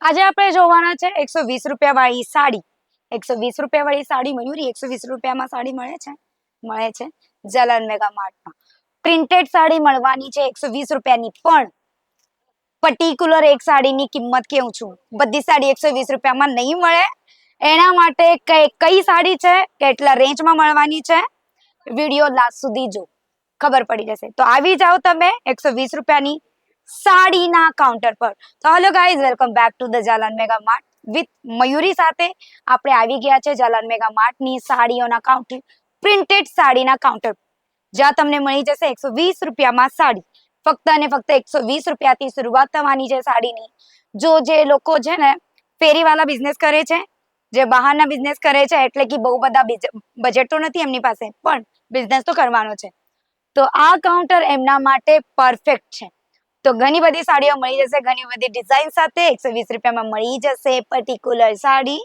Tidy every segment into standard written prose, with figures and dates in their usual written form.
આજે આપણે જોવાના છે 120 રૂપિયા વાળી સાડી. 120 રૂપિયા વાળી સાડી મયુરી 120 રૂપિયામાં સાડી મળે છે જલાન મેગા માર્ટમાં. પ્રિન્ટેડ સાડી મળવાની છે 120 રૂપિયાની, પણ પર્ટિક્યુલર એક સાડીની કિંમત કેવું છું, બધી સાડી 120 રૂપિયામાં નહીં મળે. એના માટે કઈ સાડી છે, કેટલા રેન્જમાં મળવાની છે, વિડીયો લાસ્ટ સુધી જો, ખબર પડી જશે. તો આવી જાઓ તમે 120 રૂપિયાની સાડીના કાઉન્ટર પર. તો hello guys, welcome back to the Jalan mega mart with Mayuri સાથે. આપણે આવી ગયા છે જાલાન મેગા માર્ટની સાડીઓના કાઉન્ટર, પ્રિન્ટેડ સાડીના કાઉન્ટર, જ્યાં તમને મળી જશે 120 રૂપિયામાં સાડી. ફક્ત અને ફક્ત 120 રૂપિયાથી શરૂઆત થવાની છે સાડીની. જે લોકો છે ને ફેરીવાળા બિઝનેસ કરે છે, જે બહારના બિઝનેસ કરે છે, એટલે કે બહુ બધા બજેટ તો નથી એમની પાસે, પણ બિઝનેસ તો કરવાનો છે, તો આ કાઉન્ટર એમના માટે પરફેક્ટ છે. તો ઘણી બધી સાડીઓ મળી જશે, ઘણી બધી ડિઝાઇન સાથે 120 રૂપિયામાં મળી જશે પર્ટિક્યુલર સાડી.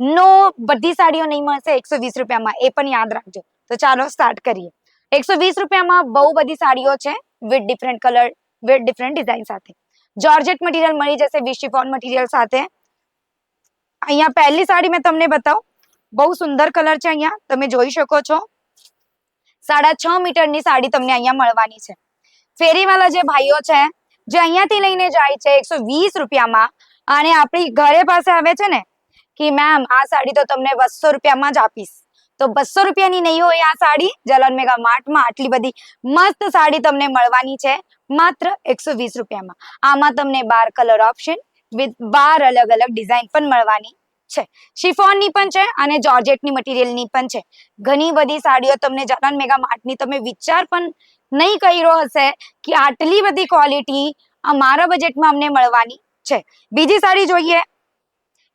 નો, બધી સાડીઓ નહીં મળશે 120 રૂપિયામાં, એ પણ યાદ રાખજો. તો ચાલો સ્ટાર્ટ કરીએ. 120 રૂપિયામાં બહુ બધી સાડીઓ છે with different colour, with different design સાથે. જોર્જેટ મટીરિયલ મળી જશે વિથ શિફોન મટીરિયલ સાથે. અહીંયા પહેલી સાડી મેં તમને બતાવું, બહુ સુંદર કલર છે, અહીંયા તમે જોઈ શકો છો. 6.5 મીટરની સાડી તમને અહીંયા મળવાની છે. ફેરીવાળા જે ભાઈઓ છે, જે અહીંયાથી લઈને જાય છે 120 રૂપિયામાં, અને આપણી ઘરે પાસે આવે છે ને કે મેમ આ સાડી તો તમને 200 રૂપિયામાં જ આપીશ, તો 200 રૂપિયાની નહીં હોય આ સાડી. જલાન મેગા માર્ટમાં આટલી બધી મસ્ત સાડી તમને મળવાની છે માત્ર 120 રૂપિયામાં. આમાં તમને 12 કલર ઓપ્શન વિથ 12 અલગ અલગ ડિઝાઇન પણ મળવાની છે. શિફોનની પણ છે અને જોર્જેટની મટીરિયલની પણ છે. ઘણી બધી સાડીઓ તમને જલાન મેગા માર્ટની તમે વિચાર પણ નહીં કર્યો હશે કે આટલી બધી ક્વોલિટી અમારા બજેટમાં અમને મળવાની છે. બીજી સાડી જોઈએ,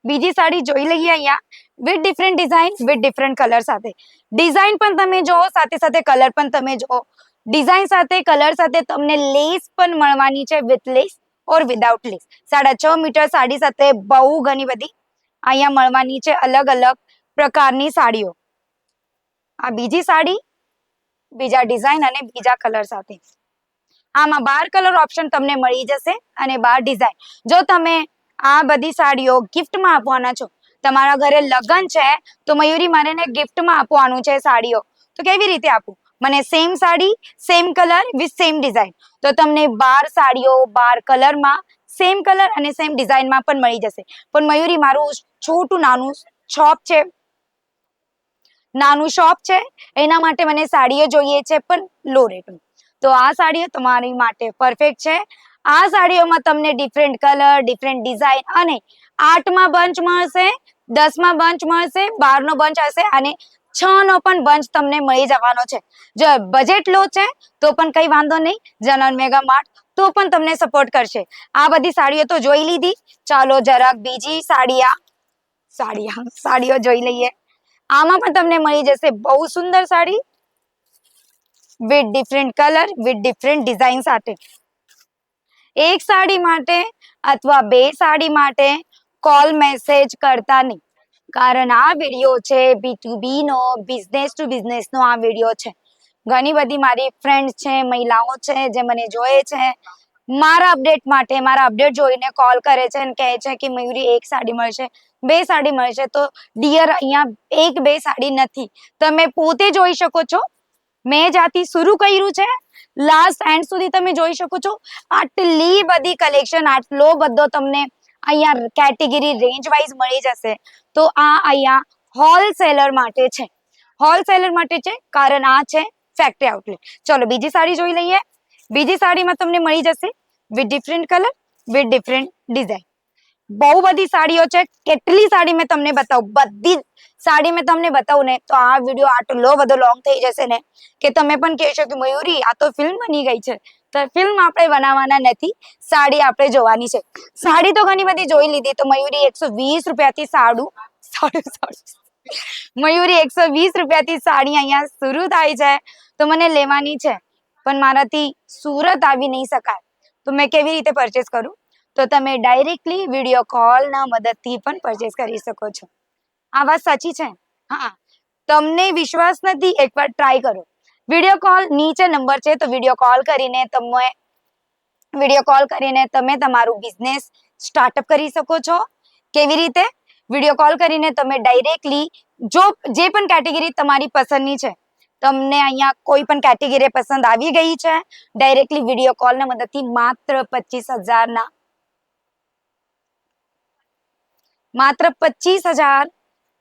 બીજી સાડી જોઈ લઈએ અહીંયા with different design, with different colour સાથે. ડિઝાઇન પણ તમે જો, સાથે સાથે કલર પણ તમે જો. ડિઝાઇન સાથે કલર સાથે તમને લેસ પણ મળવાની છે, with lace or without lace. 6.5 metre sari સાથે બહુ ઘણી બધી અહીંયા મળવાની છે અલગ અલગ પ્રકારની સાડીઓ. આ બીજી સાડી, બીજા ડિઝાઇન અને બીજા કલર સાથે. આમાં 12 કલર ઓપ્શન તમને મળી જશે અને 12 ડિઝાઇન. જો તમે આ બધી સાડીઓ ગિફ્ટમાં આપવાના છો, તમારા ઘરે લગ્ન છે, તો મયુરી મને ગિફ્ટમાં આપવાનું છે સાડીઓ, તો કેવી રીતે આપું? મને same sari, same colour with same design, તો તમને 12 સાડીઓ 12 કલરમાં, સેમ કલર અને સેમ ડિઝાઇનમાં પણ મળી જશે. પણ મયુરી મારું છોટું નાનું શોપ છે, એના માટે મને સાડીઓ જોઈએ છે પણ લો રેટમાં. તો આ સાડીઓ તમારી માટે પરફેક્ટ છે. આ સાડીઓમાં તમને ડિફરન્ટ કલર, ડિફરન્ટ ડિઝાઇન અને 8માં બંચ મળશે, 10માં બંચ મળશે, 12નો બંચ હશે અને 6નો પણ બંચ તમને મળી જવાનો છે. જો બજેટ લો છે તો પણ કઈ વાંધો નહીં, જલાન મેગા માર્ટ તો પણ તમને સપોર્ટ કરશે. આ બધી સાડીઓ તો જોઈ લીધી, ચાલો જરાક બીજી સાડીઓ જોઈ લઈએ. આમાં પણ તમને મળી જશે બહુ સુંદર સાડી with different colour, with different design સાથે. એક સાડી માટે અથવા 2 સાડી માટે કોલ મેસેજ કરતા નહીં, કારણ આ વિડીયો છે B2B no, business to business નો આ વિડીયો છે. ઘણી બધી મારી ફ્રેન્ડ્સ છે, મહિલાઓ છે, જે મને જોયે છે મારા અપડેટ માટે, મારા અપડેટ જોઈને કોલ કરે છે અને કહે છે કે મયુરી એક સાડી મળશે, 2 સાડી મળશે. તો ડિયર, અહીંયા 1-2 સાડી નથી, તમે પોતે જોઈ શકો છો. મેં જ્યાંથી શરૂ કર્યું છે લાસ્ટ એન્ડ સુધી તમે જોઈ શકો છો. આટલી બધી કલેક્શન, આટલો બધો તમને અહીંયા કેટેગરી રેન્જ વાઇઝ મળી જશે. તો આ અહીંયા હોલસેલર માટે છે, હોલસેલર માટે છે, કારણ આ છે ફેક્ટરી આઉટલેટ. ચલો બીજી સાડી જોઈ લઈએ. બીજી સાડીમાં તમને મળી જશે with different colour, with different design. બહુ બધી સાડીઓ છે. કેટલી સાડી મેં તમને બતાવું, બધી સાડી મેં તમને બતાવું ને તો આ વિડીયો આટલો બધો લોંગ થઈ જશે ને કે તમે પણ કહેશો કે મયુરી આ તો ફિલ્મ બની ગઈ છે. તો ફિલ્મ આપણે બનાવવાના નથી, સાડી આપણે જોવાની છે. સાડી તો ઘણી બધી જોઈ લીધી, તો મયુરી 120 રૂપિયાથી મયુરી 120 રૂપિયાથી સાડી અહીંયા શરૂ થાય છે, તો મને લેવાની છે પણ મારાથી સુરત આવી નહીં શકાય, તો મેં કેવી રીતે પરચેસ કરું? તો તમે ડાયરેક્ટલી વિડીયો કોલના મદદથી પણ પરચેસ કરી શકો છો. આ વાત સાચી છે. હા, તમને વિશ્વાસ નથી, એકવાર ટ્રાય કરો. વિડીયો કોલ નીચે નંબર છે, તો વિડીયો કોલ કરીને તમે તમારું બિઝનેસ સ્ટાર્ટઅપ કરી શકો છો. કેવી રીતે? વિડીયો કોલ કરીને તમે ડાયરેક્ટલી જે પણ કેટેગરી તમારી પસંદની છે, તમને અહીંયા કોઈ પણ કેટેગરી પસંદ આવી ગઈ છે, ડાયરેક્ટલી વિડીયો કોલના મદદથી માત્ર 25,000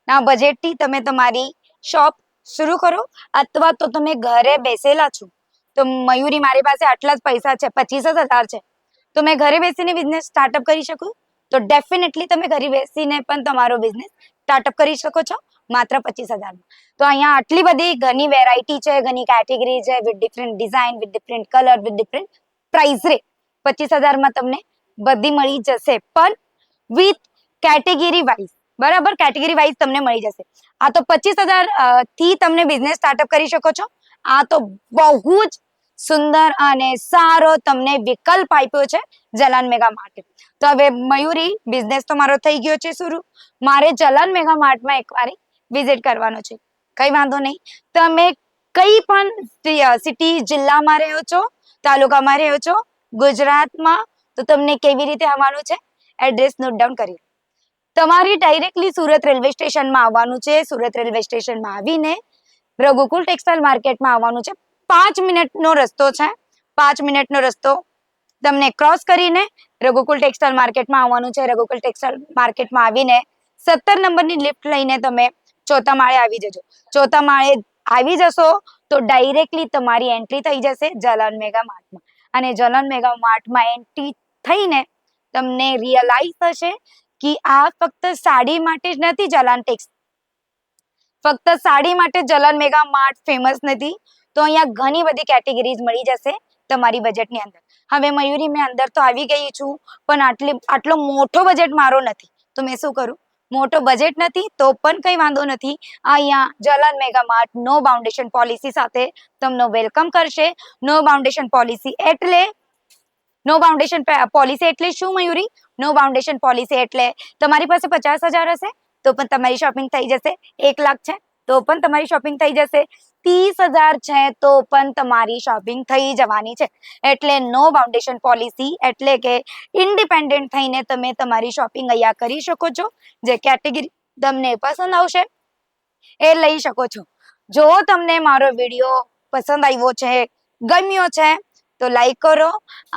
ના બજેટથી તમે તમારી શોપ શરૂ કરો. અથવા તો તમે ઘરે બેસેલા છો, તો મયુરી મારી પાસે આટલા જ પૈસા છે, 25,000 છે, તો મેં ઘરે બેસીને બિઝનેસ સ્ટાર્ટઅપ કરી શકું? તો ડેફિનેટલી તમે ઘરે બેસીને પણ તમારો બિઝનેસ સ્ટાર્ટઅપ કરી શકો છો માત્ર 25,000. તો અહીંયા આટલી બધી ઘણી વેરાયટી છે, ઘણી કેટેગરી છે, with different design, with different colour, with different price rate. 25,000 તમને બધી મળી જશે, પણ વિથ કેટેગરી વાઇઝ. બરાબર, કેટેગરી વાઇઝ તમને મળી જશે. આ તો 25,000 થી તમને બિઝનેસ સ્ટાર્ટઅપ કરી શકો છો. આ તો બહુ જ સુંદર અને સારો તમને વિકલ્પ આપ્યો છે જલાન મેગા માટે. તો હવે મયુરી, બિઝનેસ તો મારો થઈ ગયો છે શરૂ. મારે જલાન મેગા માર્ટમાં એકવાર વિઝિટ કરવાનો છે. કઈ વાંધો નહીં, તમે કઈ પણ સિટી, જિલ્લામાં રહ્યો છો, તાલુકામાં રહ્યો છો, ગુજરાતમાં, તો તમને કેવી રીતે આવવાનું છે, એડ્રેસ નોટ ડાઉન કરી. તમારે ડાયરેક્ટલી સુરત રેલવે સ્ટેશનમાં આવવાનું છે. સુરત રેલવે સ્ટેશનમાં આવીને રઘુકુલ ટેક્સટાઇલ માર્કેટમાં આવવાનું છે. 5 મિનિટનો રસ્તો છે. 5 મિનિટનો રસ્તો તમને ક્રોસ કરીને રઘુકુલ ટેક્સટાઇલ માર્કેટમાં આવવાનું છે. રઘુકુલ ટેક્સટાઇલ માર્કેટમાં આવીને 17 નંબરની લિફ્ટ લઈને તમે ચોથા માળે આવી જજો. ચોથા માળે આવી જશો તો ડાયરેક્ટલી તમારી એન્ટ્રી થઈ જશે જલાન મેગા માર્ટમાં. અને જલાન મેગા માર્ટમાં એન્ટ્રી થઈને તમને રિયલાઇઝ થશે કે આ ફક્ત સાડી માટે જ નથી. ફક્ત સાડી માટે જલાન મેગા માર્ટ ફેમસ નથી, તો અહીંયા ઘણી બધી કેટેગરીઝ મળી જશે તમારી બજેટની અંદર. હવે મયુરી, મેં અંદર તો આવી ગઈ છું, પણ આટલો મોટો બજેટ મારો નથી, તો મેં શું કરું? મોટો બજેટ નથી તો પણ કઈ વાંધો નથી. અહીંયા જલાન મેગા માર્ટ નો બાઉન્ડેશન પોલિસી સાથે તમને વેલકમ કરશે. નો બાઉન્ડેશન પોલિસી એટલે શું મયુરી? નો બાઉન્ડેશન પોલિસી એટલે તમારી પાસે 50,000 હશે તો પણ તમારી શોપિંગ થઈ જશે. 1 લાખ છે તો પણ તમારી શોપિંગ થઈ જશે. 30,000 છે તો પણ તમારી શોપિંગ થઈ જવાની છે. એટલે નો બાઉન્ડેશન પોલિસી એટલે કે ઇન્ડિપેન્ડન્ટ થઈને તમે તમારી શોપિંગ અહીંયા કરી શકો છો. જે કેટેગરી તમને પસંદ આવશે એ લઈ શકો છો. જો તમને મારો વિડીયો પસંદ આવ્યો છે, ગમ્યો છે, તો લાઈક કરો.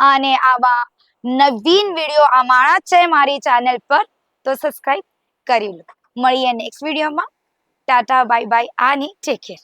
અને આવા નવીન વિડીયો અમારા છે મારી ચેનલ પર, તો સબસ્ક્રાઇબ કરી લો. મળીએ નેક્સ્ટ વિડીયોમાં. ટાટા, બાય બાય, આની ટેક કેર.